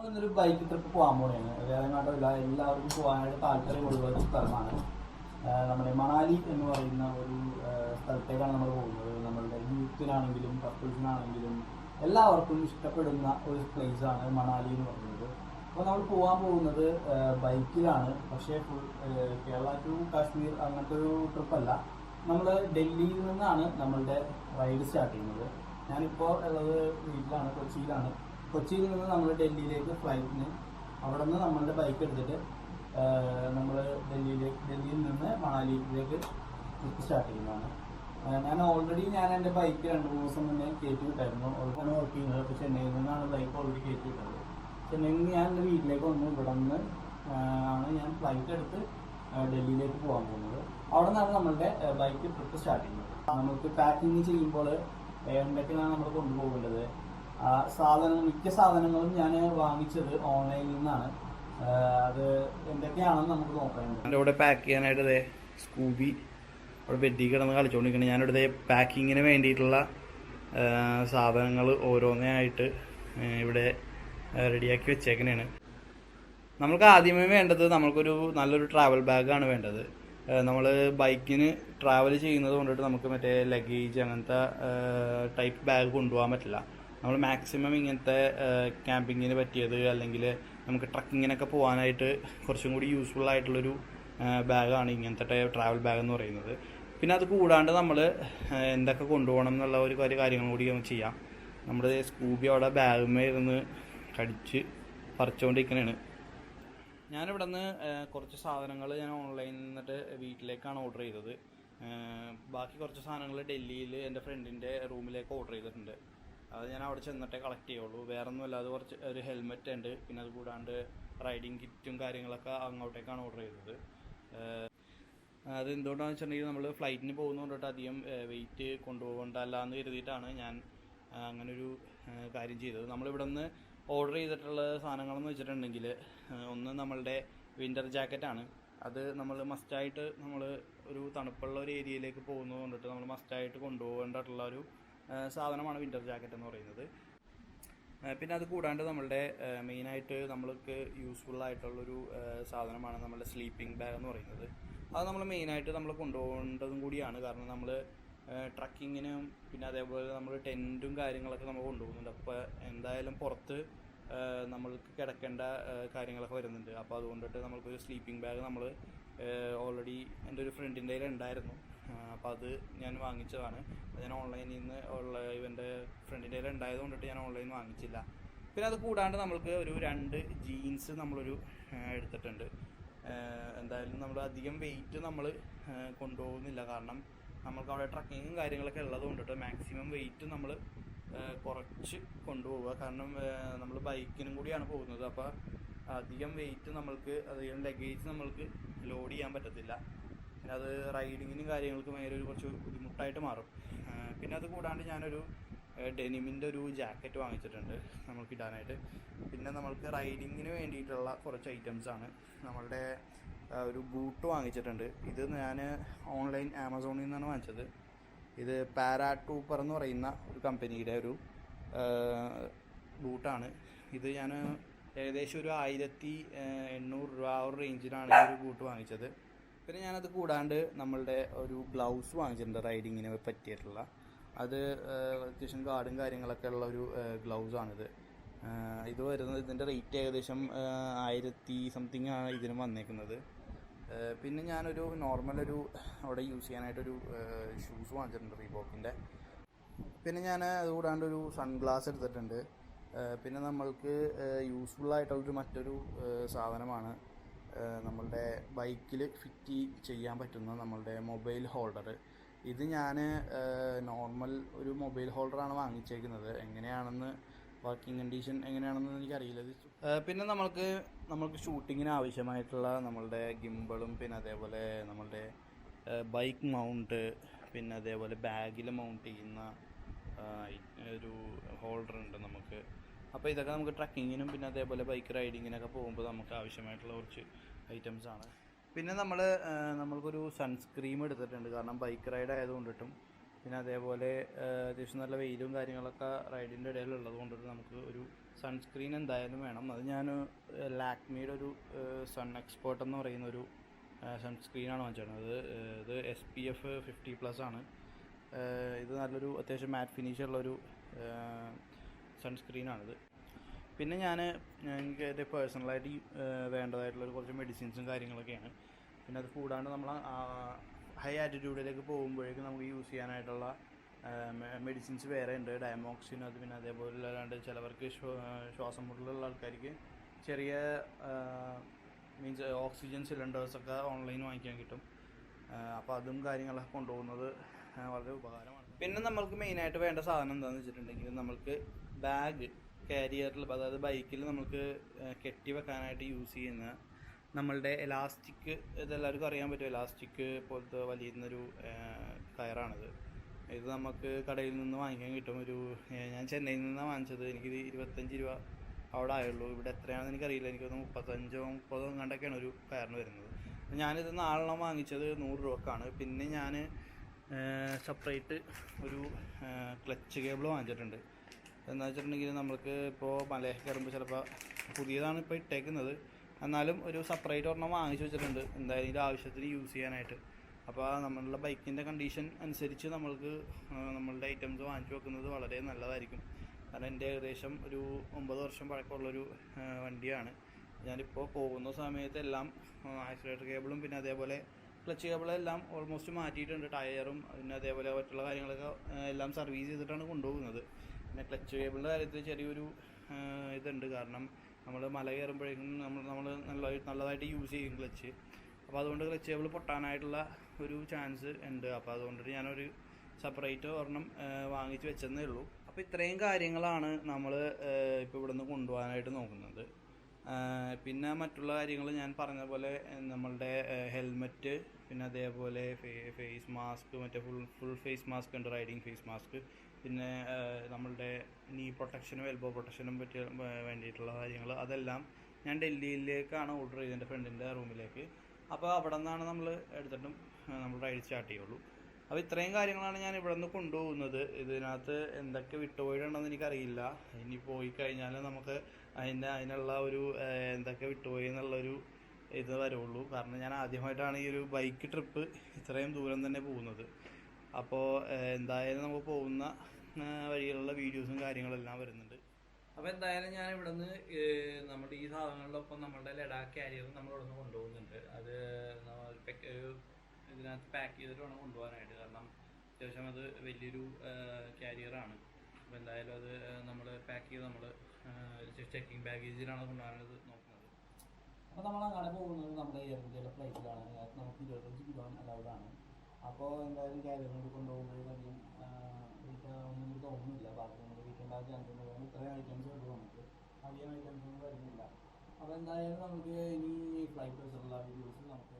ഇന്നൊരു bike trip പോകാൻ പോവുകയാണ്. വേറെ മാത്രമല്ല, എല്ലാവർക്കും പോകാനായിട്ട് താല്പര്യമുള്ള ഒരു സ്ഥലമാണ്. നമ്മുടെ മണാലി എന്ന് പറയുന്ന ഒരു സ്ഥലത്തേക്കാണ് നമ്മൾ പോകുന്നത്. നമ്മളുടെ യൂത്തിനാണെങ്കിലും കപ്പിൾസിനാണെങ്കിലും എല്ലാവർക്കും ഇഷ്ടപ്പെടുന്ന ഒരു പ്ലേസാണ് മണാലി എന്ന് പറയുന്നത്. അപ്പോൾ നമ്മൾ പോകാൻ പോകുന്നത് ബൈക്കിലാണ്. പക്ഷേ കേരള ടു കാശ്മീർ അങ്ങനത്തെ ഒരു ട്രിപ്പല്ല. നമ്മൾ ഡൽഹിയിൽ നിന്നാണ് നമ്മളുടെ റൈഡ് സ്റ്റാർട്ട് ചെയ്യുന്നത്. ഞാനിപ്പോൾ ഉള്ളത് വീട്ടിലാണ്, കൊച്ചിയിലാണ്. കൊച്ചിയിൽ നിന്ന് നമ്മൾ ഡൽഹിയിലേക്ക് ഫ്ലൈറ്റിന്, അവിടെ നിന്ന് നമ്മളുടെ ബൈക്ക് എടുത്തിട്ട് നമ്മൾ ഡൽഹിയിൽ നിന്ന് മണാലിയിലേക്ക് ട്രിപ്പ് സ്റ്റാർട്ട് ചെയ്യുന്നതാണ്. ഞാൻ എൻ്റെ ബൈക്ക് 2-3 ദിവസം മുന്നേ കയറ്റി വിട്ടായിരുന്നു. ഓൾക്കാണ് വർക്ക് ചെയ്യുന്നത്. അപ്പോൾ ചെന്നൈയിൽ നിന്നാണ് ബൈക്ക് ഓൾറെഡി കയറ്റി വിട്ടത്. ചെന്നൈയിൽ നിന്ന് ഞാൻ എൻ്റെ വീട്ടിലേക്ക് വന്നു. ഇവിടെ നിന്ന് ആണ് ഞാൻ ഫ്ലൈറ്റ് എടുത്ത് ഡൽഹിയിലേക്ക് പോകാൻ പോകുന്നത്. അവിടെ നിന്നാണ് നമ്മളുടെ ബൈക്ക് ട്രിപ്പ് സ്റ്റാർട്ട് ചെയ്യുന്നത്. നമുക്ക് പാക്കിങ് ചെയ്യുമ്പോൾ എന്തൊക്കെയാണ് നമ്മൾ കൊണ്ടുപോകേണ്ടത്, മിക്ക സാധനങ്ങളും ഞാൻ വാങ്ങിച്ചത് ഓൺലൈനിൽ നിന്നാണ്. അത് എന്തൊക്കെയാണെന്ന് നമുക്ക് നോക്കാനുണ്ട്. എൻ്റെ ഇവിടെ പാക്ക് ചെയ്യാനായിട്ട് സ്കൂബി അവിടെ ബെഡിൽ കിടന്ന് കളിച്ചുകൊണ്ടിരിക്കുന്നത്. ഞാനിവിടെ പാക്കിങ്ങിന് വേണ്ടിയിട്ടുള്ള സാധനങ്ങൾ ഓരോന്നായിട്ട് ഇവിടെ റെഡിയാക്കി വെച്ചേക്കണേണ്. നമുക്ക് ആദ്യമേ വേണ്ടത് നമ്മൾക്കൊരു നല്ലൊരു ട്രാവൽ ബാഗാണ് വേണ്ടത്. നമ്മൾ ബൈക്കിന് ട്രാവൽ ചെയ്യുന്നത് കൊണ്ടിട്ട് നമുക്ക് മറ്റേ ലഗേജ് അങ്ങനത്തെ ടൈപ്പ് ബാഗ് കൊണ്ടുപോകാൻ പറ്റില്ല. നമ്മൾ മാക്സിമം ഇങ്ങനത്തെ ക്യാമ്പിങ്ങിന് പറ്റിയത്, അല്ലെങ്കിൽ നമുക്ക് ട്രക്കിങ്ങിനൊക്കെ പോകാനായിട്ട് കുറച്ചും കൂടി യൂസ്ഫുൾ ആയിട്ടുള്ളൊരു ബാഗാണ് ഇങ്ങനത്തെ ട്രാവൽ ബാഗ് എന്ന് പറയുന്നത്. പിന്നെ അത് കൂടാണ്ട് നമ്മൾ എന്തൊക്കെ കൊണ്ടുപോകണം എന്നുള്ള ഒരു കാര്യങ്ങൾ കൂടി നമുക്ക് ചെയ്യാം. നമ്മൾ സ്കൂബി അവിടെ ബാഗുമേ ഇരുന്ന് കടിച്ച് പറിച്ചുകൊണ്ടിരിക്കണേണ്. ഞാനിവിടെ നിന്ന് കുറച്ച് സാധനങ്ങൾ ഞാൻ ഓൺലൈനിൽ നിന്നിട്ട് വീട്ടിലേക്കാണ് ഓർഡർ ചെയ്തത്. ബാക്കി കുറച്ച് സാധനങ്ങൾ ഡൽഹിയിൽ എൻ്റെ ഫ്രണ്ടിൻ്റെ റൂമിലേക്ക് ഓർഡർ ചെയ്തിട്ടുണ്ട്. അത് ഞാൻ അവിടെ ചെന്നിട്ടേ കളക്ട് ചെയ്യുള്ളൂ. വേറെ ഒന്നുമല്ല, അത് കുറച്ച് ഒരു ഹെൽമെറ്റ് ഉണ്ട്. പിന്നെ അത് കൂടാണ്ട് റൈഡിങ് കിറ്റും കാര്യങ്ങളൊക്കെ അങ്ങോട്ടേക്കാണ് ഓർഡർ ചെയ്തത്. അത് എന്തുകൊണ്ടാണെന്ന് വെച്ചിട്ടുണ്ടെങ്കിൽ നമ്മൾ ഫ്ലൈറ്റിന് പോകുന്നതുകൊണ്ടിട്ട് അധികം വെയിറ്റ് കൊണ്ടുപോകണ്ടല്ല എന്ന് കരുതിയിട്ടാണ് ഞാൻ അങ്ങനൊരു കാര്യം ചെയ്തത്. നമ്മളിവിടെ നിന്ന് ഓർഡർ ചെയ്തിട്ടുള്ള സാധനങ്ങളെന്ന് വെച്ചിട്ടുണ്ടെങ്കിൽ, ഒന്ന് നമ്മളുടെ വിൻ്റർ ജാക്കറ്റാണ്. അത് നമ്മൾ മസ്റ്റായിട്ട് നമ്മൾ ഒരു തണുപ്പുള്ള ഒരു ഏരിയയിലേക്ക് പോകുന്നത് കൊണ്ടിട്ട് നമ്മൾ മസ്റ്റായിട്ട് കൊണ്ടുപോകേണ്ടിട്ടുള്ള ഒരു സാധനമാണ് വിൻ്റർ ജാക്കറ്റ് എന്ന് പറയുന്നത്. പിന്നെ അത് കൂടാണ്ട് നമ്മളുടെ മെയിനായിട്ട് നമ്മൾക്ക് യൂസ്ഫുൾ ആയിട്ടുള്ളൊരു സാധനമാണ് നമ്മളുടെ സ്ലീപ്പിംഗ് ബാഗ് എന്ന് പറയുന്നത്. അത് നമ്മൾ മെയിനായിട്ട് നമ്മൾ കൊണ്ടുപോകേണ്ടതും കൂടിയാണ്. കാരണം നമ്മൾ ട്രക്കിങ്ങിനും പിന്നെ അതേപോലെ നമ്മൾ ടെൻറ്റും കാര്യങ്ങളൊക്കെ നമ്മൾ കൊണ്ടുപോകുന്നുണ്ട്. അപ്പോൾ എന്തായാലും പുറത്ത് നമ്മൾക്ക് കിടക്കേണ്ട കാര്യങ്ങളൊക്കെ വരുന്നുണ്ട്. അപ്പോൾ അതുകൊണ്ടിട്ട് നമ്മൾക്കൊരു സ്ലീപ്പിംഗ് ബാഗ് നമ്മൾ ഓൾറെഡി എൻ്റെ ഒരു ഫ്രണ്ടിൻ്റെ കയ്യിൽ ഉണ്ടായിരുന്നു. അപ്പോൾ അത് ഞാൻ വാങ്ങിച്ചതാണ്. ഞാൻ ഓൺലൈനിൽ നിന്ന് ഇവൻ്റെ ഫ്രണ്ടിൻ്റെ കയ്യിൽ ഉണ്ടായത് കൊണ്ടിട്ട് ഞാൻ ഓൺലൈനിൽ വാങ്ങിച്ചില്ല. പിന്നെ അത് കൂടാണ്ട് നമ്മൾക്ക് ഒരു 2 ജീൻസ് നമ്മളൊരു എടുത്തിട്ടുണ്ട്. എന്തായാലും നമ്മൾ അധികം വെയിറ്റ് നമ്മൾ കൊണ്ടുപോകുന്നില്ല. കാരണം നമ്മൾക്ക് അവിടെ ട്രക്കിങ്ങും കാര്യങ്ങളൊക്കെ ഉള്ളത് കൊണ്ടിട്ട് മാക്സിമം വെയിറ്റ് നമ്മൾ കുറച്ച് കൊണ്ടുപോവുക. കാരണം നമ്മൾ ബൈക്കിനും കൂടിയാണ് പോകുന്നത്. അപ്പോൾ അധികം വെയിറ്റ് നമ്മൾക്ക്, അധികം ലഗേജ് നമ്മൾക്ക് ലോഡ് ചെയ്യാൻ പറ്റത്തില്ല. പിന്നെ അത് റൈഡിങ്ങിനും കാര്യങ്ങൾക്കും ഭയങ്കര ഒരു കുറച്ച് ബുദ്ധിമുട്ടായിട്ട് മാറും. പിന്നെ അത് കൂടാണ്ട് ഞാനൊരു ഡെനിമിൻ്റെ ഒരു ജാക്കറ്റ് വാങ്ങിച്ചിട്ടുണ്ട് നമ്മൾക്ക് ഇടാനായിട്ട്. പിന്നെ നമ്മൾക്ക് റൈഡിങ്ങിന് വേണ്ടിയിട്ടുള്ള കുറച്ച് ഐറ്റംസാണ്. നമ്മളുടെ ഒരു ബൂട്ട് വാങ്ങിച്ചിട്ടുണ്ട്. ഇത് ഞാൻ ഓൺലൈൻ ആമസോണിൽ നിന്നാണ് വാങ്ങിച്ചത്. ഇത് പാരാട്രൂപ്പർ എന്ന് പറയുന്ന ഒരു കമ്പനിയുടെ ഒരു ബൂട്ടാണ്. ഇത് ഞാൻ ഏകദേശം ഒരു 1800 രൂപ ആ ഒരു റേഞ്ചിലാണ് ഈ ഒരു ബൂട്ട് വാങ്ങിച്ചത്. പിന്നെ ഞാനത് കൂടാണ്ട് നമ്മളുടെ ഒരു ഗ്ലൗസ് വാങ്ങിച്ചിട്ടുണ്ട് റൈഡിങ്ങിന് പറ്റിയിട്ടുള്ള. അത് അത്യാവശ്യം ഗാർഡും കാര്യങ്ങളൊക്കെ ഉള്ള ഒരു ഗ്ലൗസാണിത്. ഇത് വരുന്നത്, ഇതിൻ്റെ റേറ്റ് ഏകദേശം 1000 സംതിങ് ആണ് ഇതിന് വന്നേക്കുന്നത്. പിന്നെ ഞാനൊരു നോർമലൊരു അവിടെ യൂസ് ചെയ്യാനായിട്ടൊരു ഷൂസ് വാങ്ങിച്ചിട്ടുണ്ട് റീബോക്കിൻ്റെ. പിന്നെ ഞാൻ അതുകൂടാണ്ട് ഒരു സൺഗ്ലാസ് എടുത്തിട്ടുണ്ട്. പിന്നെ നമ്മൾക്ക് യൂസ്ഫുൾ ആയിട്ടുള്ളൊരു മറ്റൊരു സാധനമാണ് നമ്മളുടെ ബൈക്കിൽ ഫിറ്റ് ചെയ്യാൻ പറ്റുന്ന നമ്മളുടെ മൊബൈൽ ഹോൾഡർ. ഇത് ഞാൻ നോർമൽ ഒരു മൊബൈൽ ഹോൾഡറാണ് വാങ്ങിച്ചേക്കുന്നത്. എങ്ങനെയാണെന്ന് വർക്കിംഗ് കണ്ടീഷൻ എങ്ങനെയാണെന്ന് എനിക്കറിയില്ല. പിന്നെ നമ്മൾക്ക് ഷൂട്ടിങ്ങിന് ആവശ്യമായിട്ടുള്ള നമ്മളുടെ ഗിംബിളും പിന്നെ അതേപോലെ നമ്മളുടെ ബൈക്ക് മൗണ്ട്, പിന്നെ അതേപോലെ ബാഗിൽ മൗണ്ട് ചെയ്യുന്ന ഒരു ഹോൾഡർ ഉണ്ട് നമുക്ക്. അപ്പോൾ ഇതൊക്കെ നമുക്ക് ട്രക്കിങ്ങിനും പിന്നെ അതേപോലെ ബൈക്ക് റൈഡിങ്ങിനൊക്കെ പോകുമ്പോൾ നമുക്ക് ആവശ്യമായിട്ടുള്ള കുറച്ച് ഐറ്റംസാണ്. പിന്നെ നമ്മൾക്കൊരു സൺസ്ക്രീം എടുത്തിട്ടുണ്ട്. കാരണം ബൈക്ക് റൈഡ് ആയതുകൊണ്ടിട്ടും പിന്നെ അതേപോലെ അത്യാവശ്യം നല്ല വെയിലും കാര്യങ്ങളൊക്കെ റൈഡിൻ്റെ ഇടയിലുള്ളത് കൊണ്ടിട്ട് നമുക്ക് ഒരു സൺസ്ക്രീൻ എന്തായാലും വേണം. അത് ഞാൻ ലാക്മിയുടെ ഒരു സൺ എക്സ്പേർട്ട് എന്ന് പറയുന്ന ഒരു സൺസ്ക്രീനാണ് വാങ്ങിച്ചിരുന്നത്. ഇത് SPF 50+ ആണ്. ഇത് നല്ലൊരു അത്യാവശ്യം മാറ്റ് ഫിനിഷ് ഉള്ളൊരു സൺസ്ക്രീനാണിത്. പിന്നെ എനിക്ക് എൻ്റെ പേഴ്സണലായിട്ട് വേണ്ടതായിട്ടുള്ള കുറച്ച് മെഡിസിൻസും കാര്യങ്ങളൊക്കെയാണ്. പിന്നെ അത് കൂടാണ്ട് നമ്മൾ ഹൈ ആറ്റിറ്റ്യൂഡിലേക്ക് പോകുമ്പോഴേക്കും നമുക്ക് യൂസ് ചെയ്യാനായിട്ടുള്ള മെഡിസിൻസ് വേറെ ഉണ്ട്. ഡയമോക്സിൻ, അത് പിന്നെ അതേപോലെ അല്ലാണ്ട് ചിലവർക്ക് ശ്വാസം മുട്ടലുള്ള ആൾക്കാർക്ക് ചെറിയ മീൻസ് ഓക്സിജൻ സിലിണ്ടേഴ്സൊക്കെ ഓൺലൈൻ വാങ്ങിക്കാൻ കിട്ടും. അപ്പോൾ അതും കാര്യങ്ങളൊക്കെ കൊണ്ടുപോകുന്നത് വളരെ ഉപകാരമാണ്. പിന്നെ നമ്മൾക്ക് മെയിനായിട്ട് വേണ്ട സാധനം എന്താണെന്ന് വെച്ചിട്ടുണ്ടെങ്കിൽ നമ്മൾക്ക് ബാഗ് കാരിയറിൽ, അതായത് ബൈക്കിൽ നമുക്ക് കെട്ടി വെക്കാനായിട്ട് യൂസ് ചെയ്യുന്ന നമ്മളുടെ എലാസ്റ്റിക്, ഇതെല്ലാവർക്കും അറിയാൻ പറ്റും, എലാസ്റ്റിക് പോലത്തെ വലിയുന്നൊരു കയറാണിത്. ഇത് നമുക്ക് കടയിൽ നിന്ന് വാങ്ങിക്കാൻ കിട്ടും. ഞാൻ ചെന്നൈയിൽ നിന്നാണ് വാങ്ങിച്ചത്. എനിക്കിത് 25 രൂപ അവിടെ ആയുള്ളൂ. ഇവിടെ എത്രയാണെന്ന് എനിക്കറിയില്ല. എനിക്കൊന്ന് 35-30 കണ്ടൊക്കെയാണ് ഒരു കയറിന് വരുന്നത്. ഞാനിത് 4 വാങ്ങിച്ചത് 100 രൂപക്കാണ്. പിന്നെ ഞാൻ സെപ്പറേറ്റ് ഒരു ക്ലച്ച് കേബിൾ വാങ്ങിച്ചിട്ടുണ്ട്. എന്താ വെച്ചിട്ടുണ്ടെങ്കിൽ നമുക്ക് ഇപ്പോൾ മലയൊക്കെ കയറുമ്പോൾ ചിലപ്പോൾ പുതിയതാണ് ഇപ്പോൾ ഇട്ടേക്കുന്നത്, എന്നാലും ഒരു സെപ്പറേറ്റ് ഒരെണ്ണം വാങ്ങിച്ചു വെച്ചിട്ടുണ്ട് എന്തായാലും ഇതിൻ്റെ ആവശ്യത്തിന് യൂസ് ചെയ്യാനായിട്ട്. അപ്പോൾ നമ്മളുടെ ബൈക്കിൻ്റെ കണ്ടീഷൻ അനുസരിച്ച് നമ്മളുടെ ഐറ്റംസ് വാങ്ങിച്ചു വെക്കുന്നത് വളരെ നല്ലതായിരിക്കും. കാരണം എൻ്റെ ഏകദേശം ഒരു 9 വർഷം പഴക്കമുള്ളൊരു വണ്ടിയാണ്. ഞാനിപ്പോൾ പോകുന്ന സമയത്ത് എല്ലാം ആക്സിലേറ്റർ കേബിളും പിന്നെ അതേപോലെ ക്ലച്ച് കേബിളെല്ലാം ഓൾമോസ്റ്റ് മാറ്റിയിട്ടുണ്ട്. ടയറും പിന്നെ അതേപോലെ മറ്റുള്ള കാര്യങ്ങളൊക്കെ എല്ലാം സർവീസ് ചെയ്തിട്ടാണ് കൊണ്ടുപോകുന്നത്. പിന്നെ ക്ലച്ച് കേബിളിൻ്റെ കാര്യത്തിൽ ചെറിയൊരു ഇതുണ്ട്. കാരണം നമ്മൾ മല കയറുമ്പോഴേക്കും നമ്മൾ നല്ലതായിട്ട് യൂസ് ചെയ്യും ക്ലച്ച്. അപ്പോൾ അതുകൊണ്ട് ക്ലച്ച് കേബിൾ പൊട്ടാനായിട്ടുള്ള ഒരു ചാൻസ് ഉണ്ട്. അപ്പോൾ അതുകൊണ്ടിട്ട് ഞാനൊരു സെപ്പറേറ്റ് ഒരെണ്ണം വാങ്ങിച്ച് വെച്ചെന്നേ ഉള്ളൂ. അപ്പോൾ ഇത്രയും കാര്യങ്ങളാണ് നമ്മൾ ഇപ്പോൾ ഇവിടെ നിന്ന് കൊണ്ടുപോകാനായിട്ട് നോക്കുന്നത്. പിന്നെ മറ്റുള്ള കാര്യങ്ങൾ ഞാൻ പറഞ്ഞ പോലെ നമ്മളുടെ ഹെൽമെറ്റ്, പിന്നെ അതേപോലെ ഫേസ് മാസ്ക്, മറ്റേ ഫുൾ ഫേസ് മാസ്ക് ഉണ്ട്, റൈഡിങ് ഫേസ് മാസ്ക്. പിന്നെ നമ്മളുടെ നീ പ്രൊട്ടക്ഷനും എൽബോ പ്രൊട്ടക്ഷനും വേണ്ടിയിട്ടുള്ള കാര്യങ്ങൾ, അതെല്ലാം ഞാൻ ഡൽഹിയിലേക്കാണ് ഓർഡർ ചെയ്തത്, എൻ്റെ ഫ്രണ്ടിൻ്റെ റൂമിലേക്ക്. അപ്പോൾ അവിടെ നിന്നാണ് നമ്മൾ എടുത്തിട്ടും നമ്മൾ റൈഡ് സ്റ്റാർട്ട് ചെയ്യുള്ളൂ. അപ്പോൾ ഇത്രയും കാര്യങ്ങളാണ് ഞാൻ ഇവിടെ നിന്ന് കൊണ്ടുപോകുന്നത്. ഇതിനകത്ത് എന്തൊക്കെ വിട്ടുപോയിട്ടുണ്ടെന്ന് എനിക്കറിയില്ല. ഇനി പോയി കഴിഞ്ഞാൽ നമുക്ക് അതിനുള്ള ഒരു എന്തൊക്കെ വിട്ടുപോയി എന്നുള്ളൊരു ഇത് വരുള്ളൂ. കാരണം ഞാൻ ആദ്യമായിട്ടാണ് ഈ ഒരു ബൈക്ക് ട്രിപ്പ് ഇത്രയും ദൂരം തന്നെ പോകുന്നത്. അപ്പോൾ എന്തായാലും നമുക്ക് പോകുന്ന വഴിയിലുള്ള വീഡിയോസും കാര്യങ്ങളെല്ലാം വരുന്നുണ്ട്. അപ്പോൾ എന്തായാലും ഞാൻ ഇവിടെ നിന്ന് നമ്മുടെ ഈ സാധനങ്ങളിലൊപ്പം നമ്മുടെ ലഡാക്ക് കാരിയറും നമ്മളിവിടെ നിന്ന് കൊണ്ടുപോകുന്നുണ്ട്. അത് ഇതിനകത്ത് പാക്ക് ചെയ്തിട്ട് വേണം കൊണ്ടുപോകാനായിട്ട്. കാരണം അത്യാവശ്യം അത് വലിയൊരു കാരിയറാണ്. അപ്പോൾ എന്തായാലും അത് നമ്മൾ പാക്ക് ചെയ്ത് നമ്മൾ ചെക്കിങ് ബാഗേജിലാണ് കൊണ്ടുപോകാനത് നോക്കുന്നത്. അപ്പോൾ നമ്മളങ്ങനെ പോകുന്നത് നമ്മുടെ എയർ ഇന്ത്യയുടെ ഫ്ലൈറ്റിലാണ്. നമുക്ക് 25 കിലോ അലൗഡാണ്. അപ്പോൾ എന്തായാലും കാരിയറിനോട് കൊണ്ടുപോകുമ്പോഴേക്കും ഒന്നും തോന്നുന്നില്ല. ബാക്കി നമ്മൾ വീട്ടിലുണ്ടായ ചാൻസ് ഉണ്ട്. ഇത്രയും ഐറ്റംസ് ഉള്ളൂ, നമുക്ക് അധികം ഐറ്റംസ് ഒന്നും വരുന്നില്ല. അപ്പോൾ എന്തായാലും നമുക്ക് ഇനി ഫ്ലൈറ്റ് വെച്ചിട്ടുള്ള വീഡിയോസ് നമുക്ക്.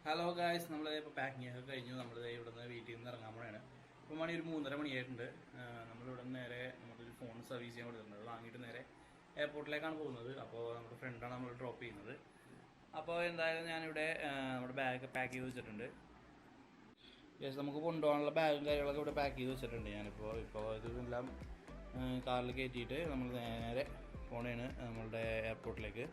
ഹലോ ഗായ്സ്, നമ്മളിപ്പോൾ പാക്കിംഗ് ഒക്കെ കഴിഞ്ഞു. നമ്മൾ ഇവിടെ നിന്ന് വീട്ടിൽ നിന്ന് ഇറങ്ങാൻ പോകണമാണ്. ഇപ്പോൾ മണി ഒരു 3:30 മണിയായിട്ടുണ്ട്. നമ്മളിവിടെ നിന്ന് നേരെ നമുക്കൊരു ഫോൺ സർവീസ് ചെയ്യാൻ കൊടുത്തിട്ടുണ്ട്. വാങ്ങിയിട്ട് നേരെ എയർപോർട്ടിലേക്കാണ് പോകുന്നത്. അപ്പോൾ നമ്മുടെ ഫ്രണ്ടാണ് നമ്മൾ ഡ്രോപ്പ് ചെയ്യുന്നത്. അപ്പോൾ എന്തായാലും ഞാനിവിടെ നമ്മുടെ ബാഗ് പാക്ക് ചെയ്ത് വെച്ചിട്ടുണ്ട്. യെസ്, നമുക്ക് കൊണ്ടുപോകാനുള്ള ബാഗും കാര്യങ്ങളൊക്കെ ഇവിടെ പാക്ക് ചെയ്ത് വെച്ചിട്ടുണ്ട്. ഇപ്പോൾ ഇതെല്ലാം കാറിൽ കയറ്റിയിട്ട് നമ്മൾ നേരെ പോണേണ് നമ്മളുടെ എയർപോർട്ടിലേക്ക്.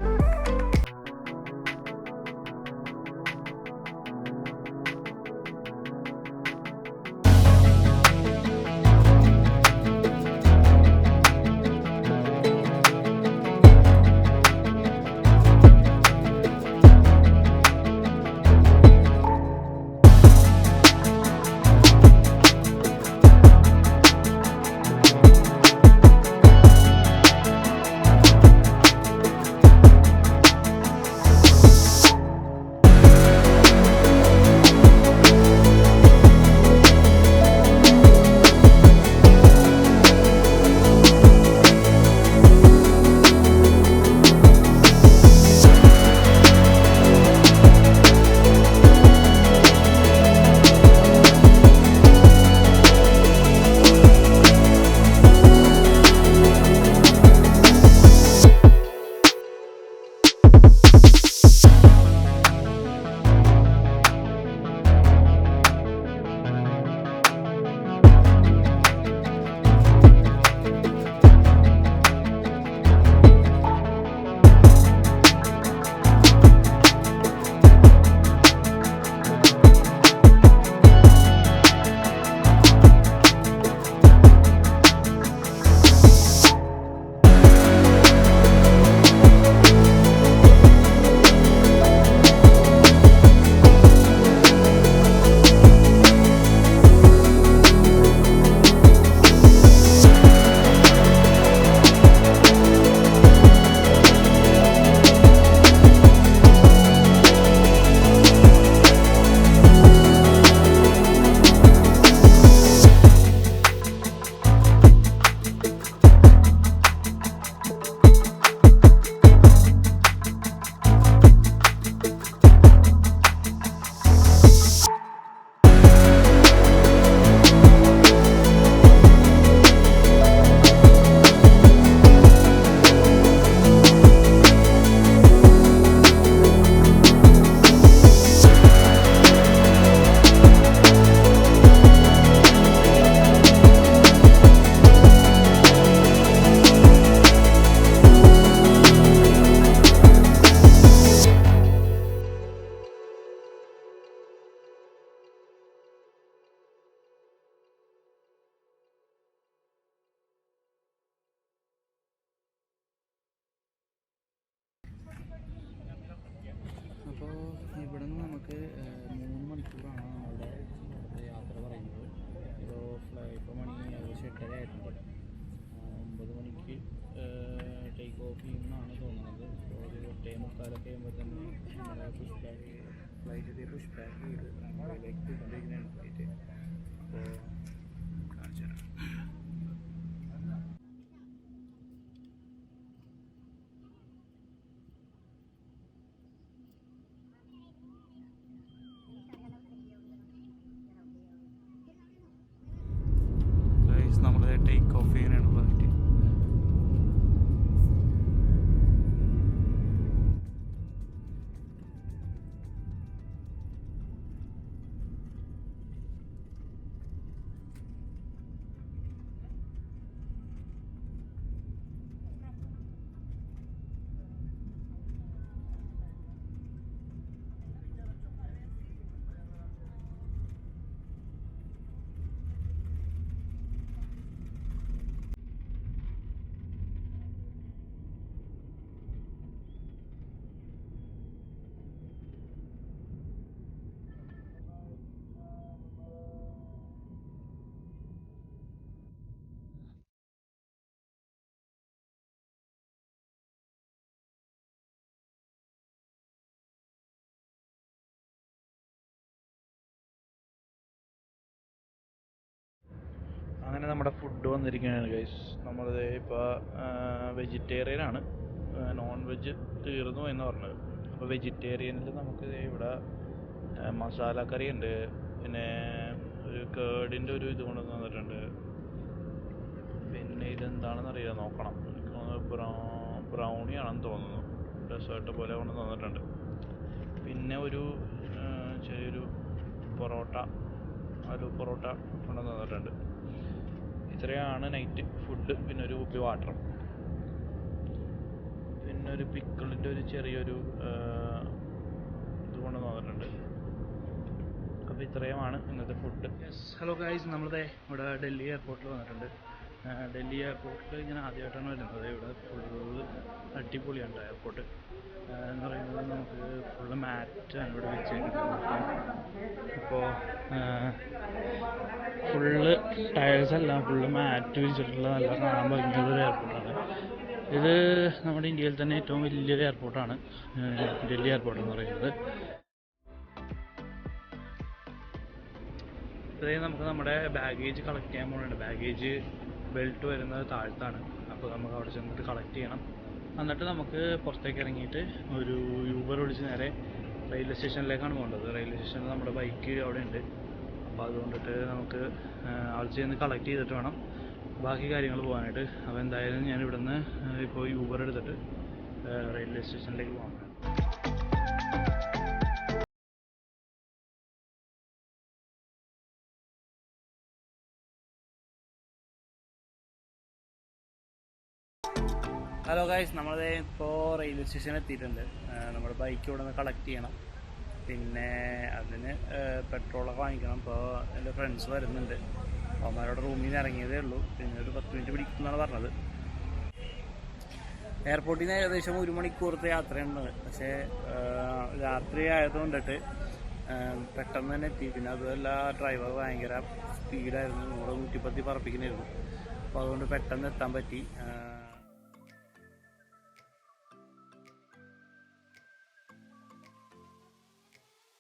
നമുക്ക് 3 മണിക്കൂറാണ് നമ്മളുടെ യാത്ര പറയുന്നത്. ഇപ്പോൾ മണി ഏകദേശം 8:30 ആയിട്ടുണ്ട്. 9 മണിക്ക് ടേക്ക് ഓഫ് ചെയ്യുമെന്നാണ് തോന്നുന്നത്. അപ്പോൾ ഒരു 8:45 കഴിയുമ്പോൾ തന്നെ നമ്മുടെ push back flight push back ചെയ്ത് നമ്മളിലേക്ക് പോയിക്കൊണ്ടിരിക്കുന്നതിന് വേണ്ടിയിട്ട്. അപ്പോൾ കാണിച്ചു തരാം. നമ്മൾ ടേക്ക് ഓഫ് ചെയ്യാനാണ് ഫ്ലൈറ്റ്. അങ്ങനെ നമ്മുടെ ഫുഡ് വന്നിരിക്കുകയാണ് ഗൈസ്. നമ്മളിത് ഇപ്പോൾ വെജിറ്റേറിയൻ ആണ്, നോൺ വെജ് തീർന്നു എന്ന് പറഞ്ഞത്. അപ്പോൾ വെജിറ്റേറിയനിൽ നമുക്ക് ഇവിടെ മസാല കറി ഉണ്ട്, പിന്നെ ഒരു കേടിൻ്റെ ഒരു ഇത് കൊണ്ട് തന്നിട്ടുണ്ട്. പിന്നെ ഇതെന്താണെന്ന് അറിയാം, നോക്കണം. എനിക്ക് തോന്നുന്നത് ബ്രൗണി ആണെന്ന് തോന്നുന്നു, ഡെസേർട്ട് പോലെ കൊണ്ട് തന്നിട്ടുണ്ട്. പിന്നെ ഒരു ചെറിയൊരു ആലു പൊറോട്ട കൊണ്ട് തന്നിട്ടുണ്ട്. ഇത്രയാണ് നൈറ്റ് ഫുഡ്. പിന്നെ ഒരു കുപ്പി വാട്ടറും, പിന്നെ ഒരു പിക്കിളിൻ്റെ ഒരു ചെറിയൊരു ഇത് കൊണ്ട് തന്നിട്ടുണ്ട്. അപ്പോൾ ഇത്രയുമാണ് ഇന്നത്തെ ഫുഡ്. ഹലോ ഗൈസ്, നമ്മളിത് ഇവിടെ ഡൽഹി എയർപോർട്ടിൽ വന്നിട്ടുണ്ട്. ഡൽഹി എയർപോർട്ടിൽ ഞാൻ ആദ്യമായിട്ടാണ് വരുന്നത്. ഇവിടെ ഫുള്ള് അടിപൊളിയാണ് എയർപോർട്ട് എന്ന് പറയുന്നത്. നമുക്ക് ഫുള്ള് മാറ്റാണ് ഇവിടെ വെച്ചിരിക്കുന്നത്. ഇപ്പോൾ ഫുള്ള് ടയേഴ്സ് എല്ലാം ഫുള്ള് മാറ്റ് വെച്ചിട്ടുള്ള നല്ല കാണാൻ ഭംഗിയുള്ളൊരു എയർപോർട്ടാണ് ഇത്. നമ്മുടെ ഇന്ത്യയിൽ തന്നെ ഏറ്റവും വലിയൊരു എയർപോർട്ടാണ് ഡൽഹി എയർപോർട്ട് എന്ന് പറയുന്നത്. ഇത്രയും നമുക്ക് നമ്മുടെ ബാഗേജ് കളക്ട് ചെയ്യാൻ പോകുന്നുണ്ട്. ബാഗേജ് ബെൽറ്റ് വരുന്നത് താഴത്താണ്. അപ്പോൾ നമുക്ക് അവിടെ ചെന്നിട്ട് കളക്ട് ചെയ്യണം. എന്നിട്ട് നമുക്ക് പുറത്തേക്ക് ഇറങ്ങിയിട്ട് ഒരു യൂബർ വിളിച്ച് നേരെ റെയിൽവേ സ്റ്റേഷനിലേക്കാണ് പോകേണ്ടത്. റെയിൽവേ സ്റ്റേഷനിൽ നമ്മുടെ ബൈക്ക് അവിടെ ഉണ്ട്. അപ്പോൾ അതുകൊണ്ടിട്ട് നമുക്ക് അവിടെ ചെന്ന് കളക്ട് ചെയ്തിട്ട് വേണം ബാക്കി കാര്യങ്ങൾ പോകാനായിട്ട്. അപ്പോൾ എന്തായാലും ഞാൻ ഇവിടുന്ന് ഇപ്പോൾ യൂബർ എടുത്തിട്ട് റെയിൽവേ സ്റ്റേഷനിലേക്ക് പോകാം. ഹലോ ഗൈസ്, നമ്മളത് ഇപ്പോൾ റെയിൽവേ സ്റ്റേഷനിൽ എത്തിയിട്ടുണ്ട്. നമ്മുടെ ബൈക്ക് ഇവിടെ നിന്ന് കളക്ട് ചെയ്യണം. പിന്നെ അതിന് പെട്രോളൊക്കെ വാങ്ങിക്കണം. ഇപ്പോൾ എൻ്റെ ഫ്രണ്ട്സ് വരുന്നുണ്ട്. അവന്മാരോട് റൂമിൽ നിന്ന് ഇറങ്ങിയതേ ഉള്ളൂ. പിന്നെ ഒരു 10 മിനിറ്റ് പിടിക്കുമെന്നാണ് പറഞ്ഞത്. എയർപോർട്ടിൽ നിന്ന് ഏകദേശം 1 മണിക്കൂറത്തെ യാത്രയുണ്ട്. പക്ഷേ രാത്രി ആയതുകൊണ്ടിട്ട് പെട്ടെന്ന് തന്നെ എത്തി. പിന്നെ അതുമല്ല ഡ്രൈവർ ഭയങ്കര സ്പീഡായിരുന്നു, 110 പറപ്പിക്കുന്നായിരുന്നു. അപ്പോൾ അതുകൊണ്ട് പെട്ടെന്ന് എത്താൻ പറ്റി.